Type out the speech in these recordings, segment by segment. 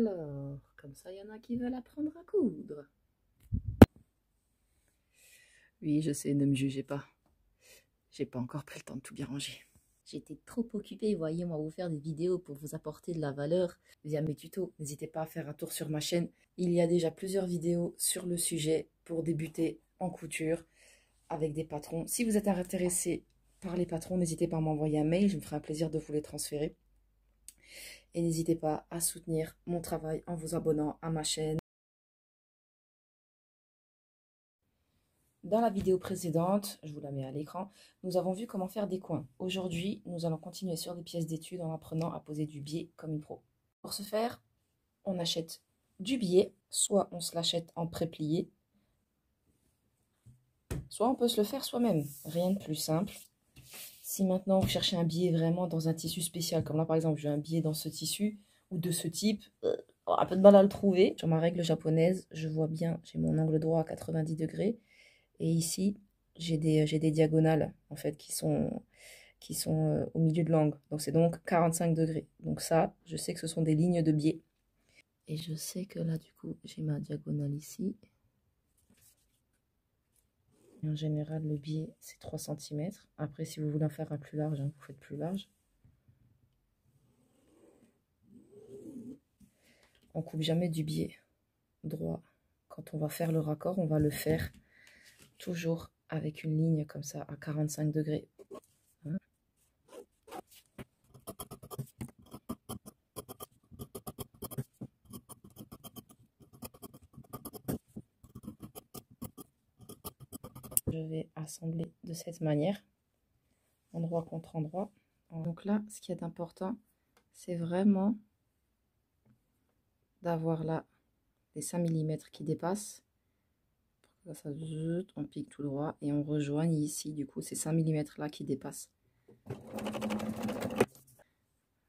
Alors, comme ça, il y en a qui veulent apprendre à coudre. Oui, je sais, ne me jugez pas. J'ai pas encore pris le temps de tout bien ranger. J'étais trop occupée, voyez, moi, vous faire des vidéos pour vous apporter de la valeur via mes tutos. N'hésitez pas à faire un tour sur ma chaîne. Il y a déjà plusieurs vidéos sur le sujet pour débuter en couture avec des patrons. Si vous êtes intéressé par les patrons, n'hésitez pas à m'envoyer un mail. Je me ferai un plaisir de vous les transférer. Et n'hésitez pas à soutenir mon travail en vous abonnant à ma chaîne. Dans la vidéo précédente, je vous la mets à l'écran, nous avons vu comment faire des coins. Aujourd'hui, nous allons continuer sur des pièces d'études en apprenant à poser du biais comme une pro. Pour ce faire, on achète du biais, soit on se l'achète en pré-plié, soit on peut se le faire soi-même. Rien de plus simple. Si maintenant vous cherchez un biais vraiment dans un tissu spécial, comme là par exemple j'ai un biais dans ce tissu ou de ce type, un peu de mal à le trouver. Sur ma règle japonaise, je vois bien, j'ai mon angle droit à 90 degrés. Et ici, j'ai des diagonales, en fait, qui sont au milieu de l'angle. Donc, c'est donc 45 degrés. Donc ça, je sais que ce sont des lignes de biais. Et je sais que là, du coup, j'ai ma diagonale ici. Et en général, le biais, c'est 3 cm. Après, si vous voulez en faire un plus large, hein, vous faites plus large. On coupe jamais du biais droit. Quand on va faire le raccord, on va le faire toujours avec une ligne comme ça à 45 degrés. Hein? Je vais assembler de cette manière, endroit contre endroit. Donc là, ce qui est important, c'est vraiment d'avoir là les 5 mm qui dépassent. Pour que ça, on pique tout droit et on rejoigne ici, du coup, ces 5 mm là qui dépassent.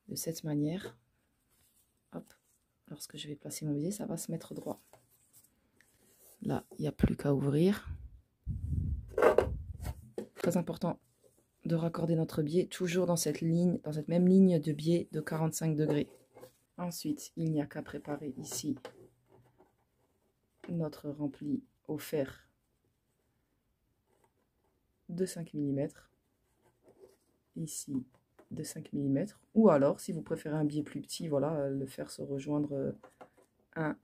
De cette manière, hop, lorsque je vais placer mon biais, ça va se mettre droit. Là, il n'y a plus qu'à ouvrir. Très important de raccorder notre biais toujours dans cette ligne, dans cette même ligne de biais de 45 degrés. Ensuite, il n'y a qu'à préparer ici notre rempli au fer de 5 mm. Ici, de 5 mm. Ou alors, si vous préférez un biais plus petit, voilà, le faire se rejoindre 1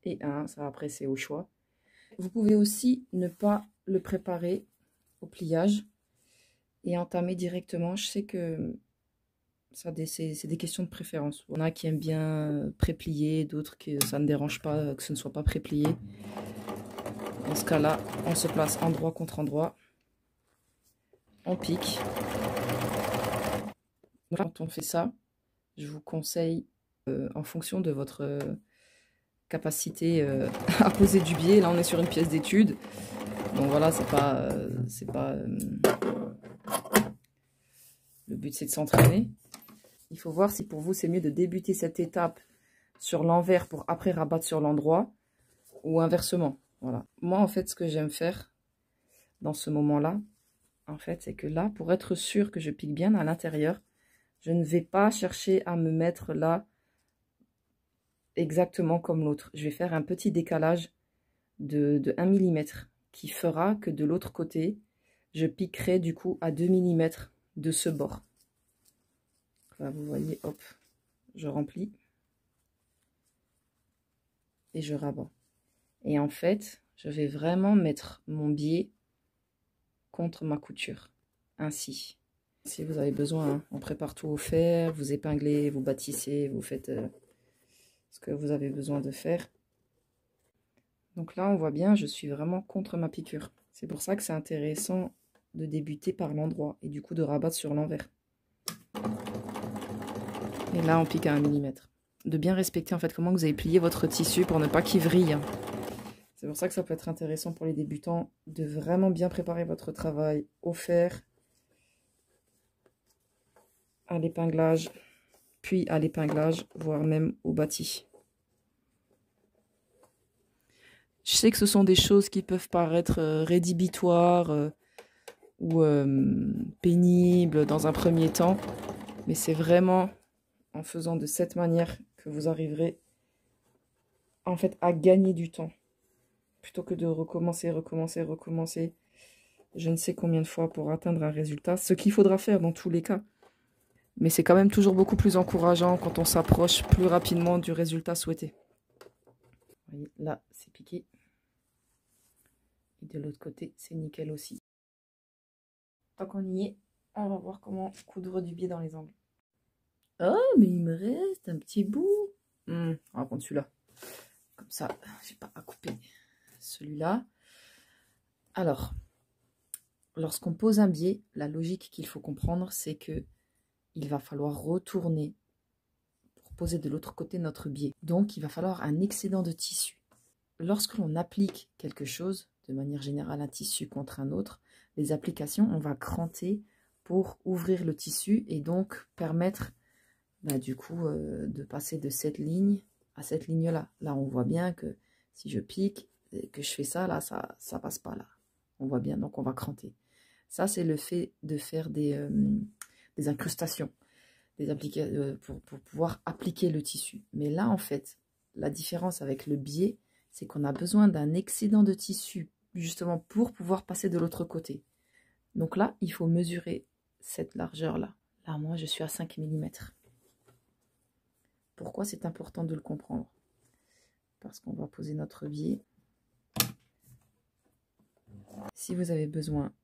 et 1. Ça, après, c'est au choix. Vous pouvez aussi ne pas le préparer au pliage et entamer directement. Je sais que c'est des questions de préférence. Il y en a qui aiment bien pré-plier, d'autres que ça ne dérange pas que ce ne soit pas pré-plié. Dans ce cas-là, on se place endroit contre endroit. On pique. Quand on fait ça, je vous conseille, en fonction de votre capacité à poser du biais, là on est sur une pièce d'étude. Donc voilà, le but c'est de s'entraîner. Il faut voir si pour vous c'est mieux de débuter cette étape sur l'envers pour après rabattre sur l'endroit ou inversement. Voilà. Moi en fait ce que j'aime faire dans ce moment-là, en fait, c'est que là, pour être sûr que je pique bien à l'intérieur, je ne vais pas chercher à me mettre là exactement comme l'autre. Je vais faire un petit décalage de 1 mm qui fera que de l'autre côté, je piquerai du coup à 2 mm de ce bord. Là, vous voyez, hop, je remplis et je rabats. Et en fait, je vais vraiment mettre mon biais contre ma couture, ainsi. Si vous avez besoin, hein, on prépare tout au fer, vous épinglez, vous bâtissez, vous faites ce que vous avez besoin de faire. Donc là, on voit bien, je suis vraiment contre ma piqûre. C'est pour ça que c'est intéressant de débuter par l'endroit et du coup de rabattre sur l'envers. Et là, on pique à 1 mm. De bien respecter en fait comment vous avez plié votre tissu pour ne pas qu'il vrille. C'est pour ça que ça peut être intéressant pour les débutants de vraiment bien préparer votre travail au fer, à l'épinglage, puis à l'épinglage, voire même au bâti. Je sais que ce sont des choses qui peuvent paraître rédhibitoires ou pénibles dans un premier temps, mais c'est vraiment en faisant de cette manière que vous arriverez en fait à gagner du temps. Plutôt que de recommencer, je ne sais combien de fois pour atteindre un résultat. Ce qu'il faudra faire dans tous les cas. Mais c'est quand même toujours beaucoup plus encourageant quand on s'approche plus rapidement du résultat souhaité. Vous voyez, là, c'est piqué. Et de l'autre côté, c'est nickel aussi. Tant qu'on y est, on va voir comment coudre du biais dans les angles. Oh, mais il me reste un petit bout. On va prendre celui-là. Comme ça, j'ai pas à couper celui-là. Alors, lorsqu'on pose un biais, la logique qu'il faut comprendre, c'est que il va falloir retourner pour poser de l'autre côté notre biais. Donc, il va falloir un excédent de tissu. Lorsque l'on applique quelque chose, de manière générale un tissu contre un autre, les applications, on va cranter pour ouvrir le tissu et donc permettre du coup de passer de cette ligne à cette ligne-là. Là, on voit bien que si je pique, que je fais ça, là, ça passe pas là. On voit bien, donc on va cranter. Ça, c'est le fait de faire des incrustations, pour pouvoir appliquer le tissu. Mais là, en fait, la différence avec le biais, c'est qu'on a besoin d'un excédent de tissu, justement, pour pouvoir passer de l'autre côté. Donc là, il faut mesurer cette largeur-là. Là, moi, je suis à 5 mm. Pourquoi c'est important de le comprendre? Parce qu'on va poser notre biais. Si vous avez besoin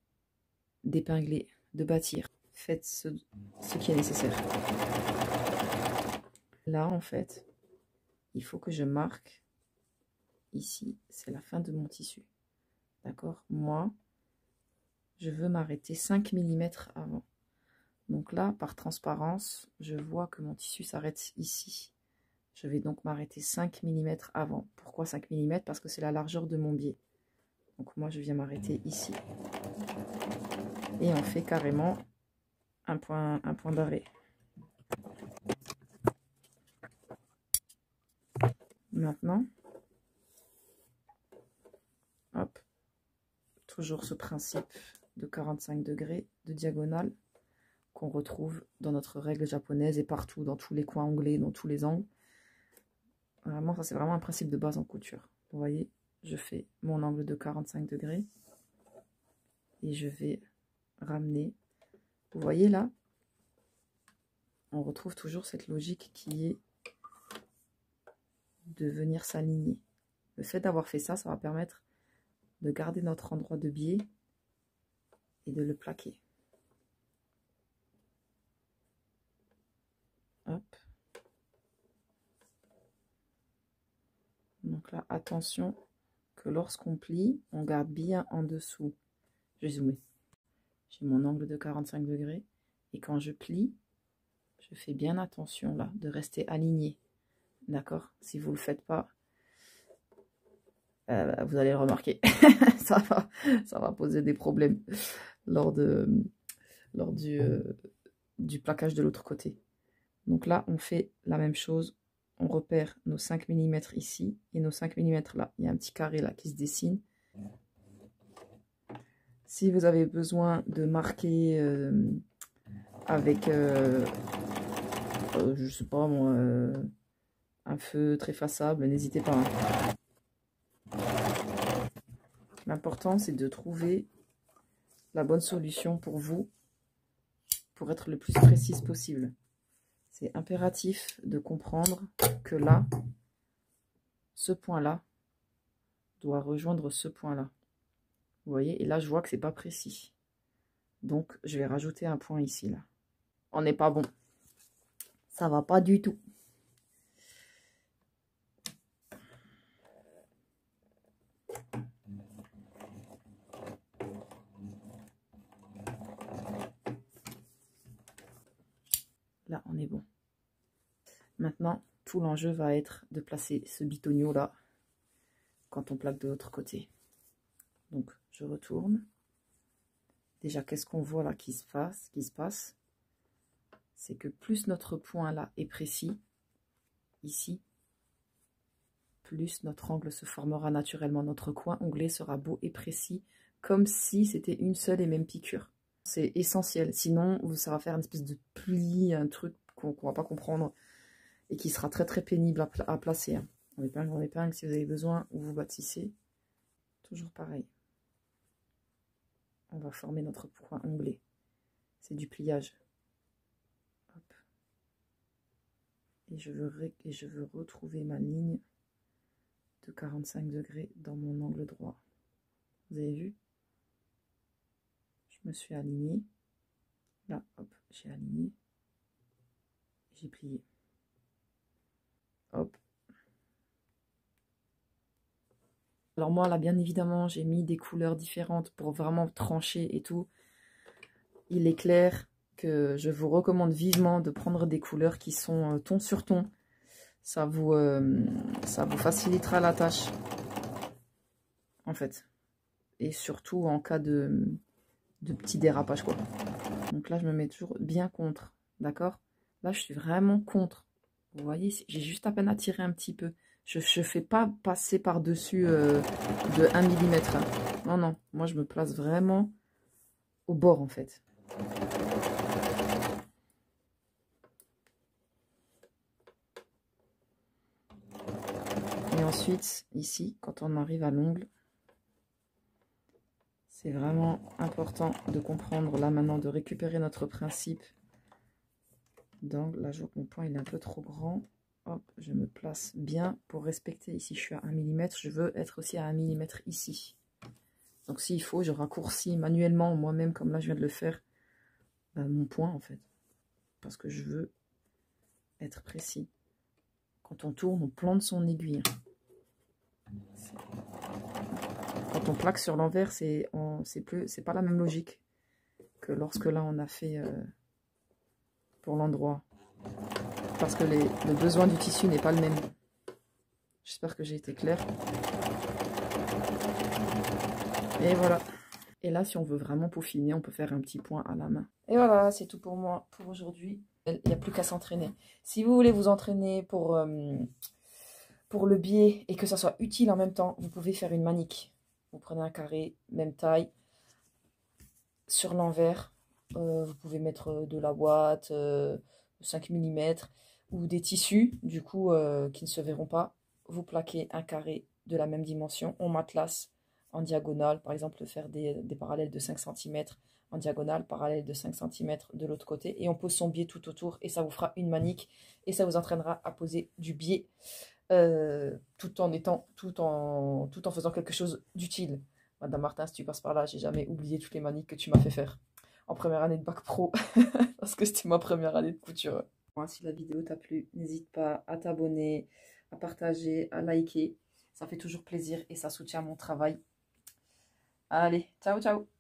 d'épingler, de bâtir, faites ce qui est nécessaire. Là, en fait, il faut que je marque ici, c'est la fin de mon tissu. D'accord? Moi, je veux m'arrêter 5 mm avant. Donc là, par transparence, je vois que mon tissu s'arrête ici. Je vais donc m'arrêter 5 mm avant. Pourquoi 5 mm? Parce que c'est la largeur de mon biais. Donc moi, je viens m'arrêter ici. Et on fait carrément un point d'arrêt. Maintenant, hop, toujours ce principe de 45 degrés de diagonale qu'on retrouve dans notre règle japonaise et partout, dans tous les coins anglais, dans tous les angles. Vraiment, ça c'est vraiment un principe de base en couture. Vous voyez, je fais mon angle de 45 degrés et je vais ramener. Vous voyez là, on retrouve toujours cette logique qui est de venir s'aligner. Le fait d'avoir fait ça, ça va permettre de garder notre endroit de biais et de le plaquer. Hop. Donc là, attention que lorsqu'on plie, on garde bien en dessous. Je vais zoomer. J'ai mon angle de 45 degrés. Et quand je plie, je fais bien attention là, de rester aligné. D'accord? Si vous ne le faites pas, vous allez le remarquer. ça va poser des problèmes lors du plaquage de l'autre côté. Donc là, on fait la même chose. On repère nos 5 mm ici et nos 5 mm là. Il y a un petit carré là qui se dessine. Si vous avez besoin de marquer avec, je sais pas moi, un feutre effaçable, n'hésitez pas. Hein. L'important, c'est de trouver la bonne solution pour vous, pour être le plus précise possible. C'est impératif de comprendre que là, ce point-là doit rejoindre ce point-là. Vous voyez, et là, je vois que c'est pas précis. Donc, je vais rajouter un point ici, là. On n'est pas bon. Ça va pas du tout. Là, on est bon. Maintenant, tout l'enjeu va être de placer ce bitonio là quand on plaque de l'autre côté. Donc, je retourne. Déjà, qu'est-ce qu'on voit là qui se passe? C'est que plus notre point là est précis, ici, plus notre angle se formera naturellement. Notre coin onglet sera beau et précis, comme si c'était une seule et même piqûre. C'est essentiel, sinon ça va faire une espèce de pli, un truc qu'on ne va pas comprendre. et qui sera très très pénible à placer. Hein. En épingle, si vous avez besoin, ou vous bâtissez. Toujours pareil. On va former notre point onglet. C'est du pliage. Hop. Et je veux retrouver ma ligne de 45 degrés dans mon angle droit. Vous avez vu? Je me suis alignée. Là, hop, j'ai aligné. J'ai plié. Hop. Alors moi, là, bien évidemment, j'ai mis des couleurs différentes pour vraiment trancher et tout. Il est clair que je vous recommande vivement de prendre des couleurs qui sont ton sur ton. Ça vous facilitera la tâche, en fait. Et surtout en cas de petits dérapages, quoi. Donc là, je me mets toujours bien contre, d'accord? Là, je suis vraiment contre. Vous voyez, j'ai juste à peine à tirer un petit peu. Je ne fais pas passer par-dessus de 1 mm. Hein. Non, non. Moi, je me place vraiment au bord, en fait. Et ensuite, ici, quand on arrive à l'ongle, c'est vraiment important de comprendre, là, maintenant, de récupérer notre principe d'angle. Là, je vois que mon point, il est un peu trop grand. Hop, je me place bien pour respecter. Ici, je suis à 1 mm. Je veux être aussi à 1 mm ici. Donc, s'il faut, je raccourcis manuellement, moi-même, comme là, je viens de le faire, mon point, en fait. Parce que je veux être précis. Quand on tourne, on plante son aiguille. Quand on plaque sur l'envers, c'est pas la même logique que lorsque là, on a fait pour l'endroit. Parce que le besoin du tissu n'est pas le même. J'espère que j'ai été claire. Et voilà. Et là, si on veut vraiment peaufiner, on peut faire un petit point à la main. Et voilà, c'est tout pour moi pour aujourd'hui. Il n'y a plus qu'à s'entraîner. Si vous voulez vous entraîner pour le biais et que ça soit utile en même temps, vous pouvez faire une manique. Vous prenez un carré, même taille, sur l'envers. Vous pouvez mettre de la ouate, 5 mm, ou des tissus, du coup, qui ne se verront pas. Vous plaquez un carré de la même dimension, on matelasse en diagonale, par exemple faire des parallèles de 5 cm en diagonale, parallèle de 5 cm de l'autre côté, et on pose son biais tout autour, et ça vous fera une manique, et ça vous entraînera à poser du biais, tout en faisant quelque chose d'utile. Madame Martin, si tu passes par là, j'ai jamais oublié toutes les maniques que tu m'as fait faire en première année de bac pro, parce que c'était ma première année de couture. Si la vidéo t'a plu, n'hésite pas à t'abonner, à partager, à liker. Ça fait toujours plaisir et ça soutient mon travail. Allez, ciao, ciao!